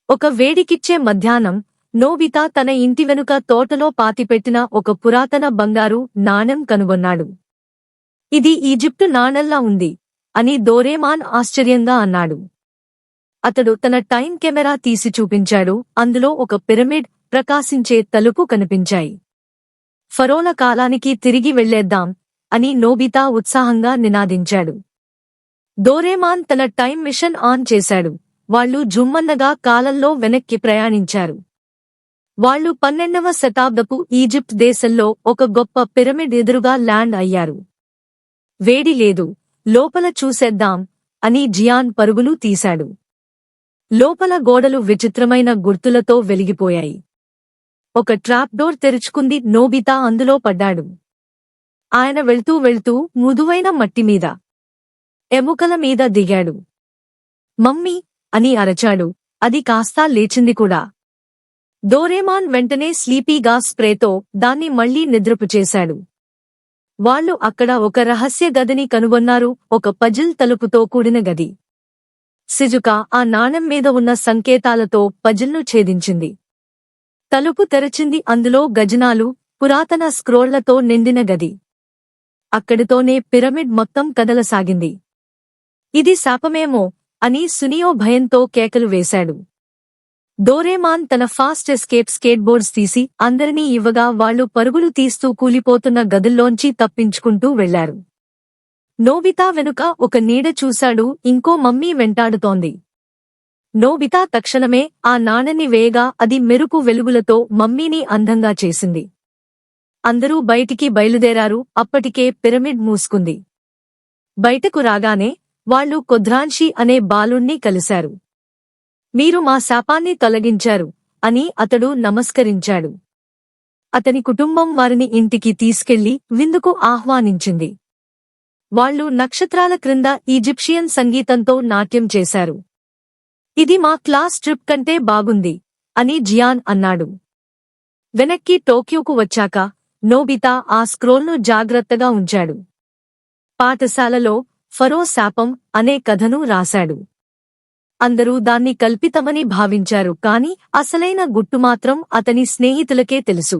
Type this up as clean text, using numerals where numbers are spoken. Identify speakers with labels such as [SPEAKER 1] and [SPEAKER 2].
[SPEAKER 1] ఒక వేడికిచ్చే మధ్యాహ్నం నోబితా తన ఇంటి వెనుక తోటలో పాతిపెట్టిన ఒక పురాతన బంగారు నాణెం కనుగొన్నాడు. ఇది ఈజిప్టు నాణెంలా ఉంది అని డోరేమాన్ ఆశ్చర్యంగా అన్నాడు. అతడు తన టైం కెమెరా తీసి చూపించాడు. అందులో ఒక పిరమిడ్, ప్రకాశించే తలుపు కనిపించాయి. ఫరోల కాలానికి తిరిగి వెళ్లేద్దాం అని నోబితా ఉత్సాహంగా నినాదించాడు. డోరేమాన్ తన టైం మిషన్ ఆన్ చేశాడు. వాళ్ళు జుమ్మన్నగా కాలంలో వెనక్కి ప్రయాణించారు. వాళ్ళు 12వ శతాబ్దపు ఈజిప్ట్ దేశంలో ఒక గొప్ప పిరమిడ్ ఎదురుగా ల్యాండ్ అయ్యారు. వేడి లేదు, లోపల చూసేద్దాం అని జియాన్ పరుగులు తీశాడు. లోపల గోడలు విచిత్రమైన గుర్తులతో వెలిగిపోయాయి. ఒక ట్రాప్ డోర్ తెరుచుకుంది. నోబితా అందులో పడ్డాడు. ఆయన వెళ్తూ వెళ్తూ మృదువైన మట్టిమీద, ఎముకల మీద దిగాడు. మమ్మీ అని అరచాడు. అది కాస్తా లేచింది కూడా. డోరేమాన్ వెంటనే స్లీపీగా స్ప్రేతో దాన్ని మళ్లీ నిద్రపుచేశాడు. వాళ్ళు అక్కడ ఒక రహస్య గదిని కనుగొన్నారు. ఒక పజిల్ తలుపుతో కూడిన గది. సిజుకా ఆ నాణెం మీద ఉన్న సంకేతాలతో పజిల్ను ఛేదించింది. తలుపు తెరచింది. అందులో గజనాలు, పురాతన స్క్రోళ్లతో నిండిన గది. అక్కడితోనే పిరమిడ్ మొత్తం కదలసాగింది. ఇది శాపమేమో అని సునియో భయంతో కేకలు వేశాడు. డోరేమాన్ తన ఫాస్ట్ ఎస్కేప్ స్కేట్బోర్డ్స్ తీసి అందరినీ ఇవ్వగా వాళ్లు పరుగులు తీస్తూ కూలిపోతున్న గదుల్లోంచి తప్పించుకుంటూ వెళ్లారు. నోబితా వెనుక ఒక నీడ చూశాడు. ఇంకో మమ్మీ వెంటాడుతోంది. నోబితా తక్షణమే ఆ నాణెన్ని వేయగా అది మెరుపు వెలుగులతో మమ్మీని అందంగా చేసింది. అందరూ బయటికి బయలుదేరారు. అప్పటికే పిరమిడ్ మూసుకుంది. బయటకు రాగానే వాళ్ళు కొద్రాన్షి అనే బాలుణ్ణి కలిశారు. మీరు మా శాపాన్ని తొలగించారు అని అతడు నమస్కరించాడు. అతని కుటుంబం వారిని ఇంటికి తీసుకెళ్లి విందుకు ఆహ్వానించింది. వాళ్ళు నక్షత్రాల క్రింద ఈజిప్షియన్ సంగీతంతో నాట్యం చేశారు. ఇది మా క్లాస్ ట్రిప్ కంటే బాగుంది అని జియాన్ అన్నాడు. వెనక్కి టోక్యోకు వచ్చాక నోబితా ఆ స్క్రోల్ను జాగ్రత్తగా ఉంచాడు. పాఠశాలలో ఫరో శాపం అనే కథను రాశాడు. అందరూ దాన్ని కల్పితమని భావించారు. కాని అసలైన గుట్టు మాత్రం అతని స్నేహితులకే తెలుసు.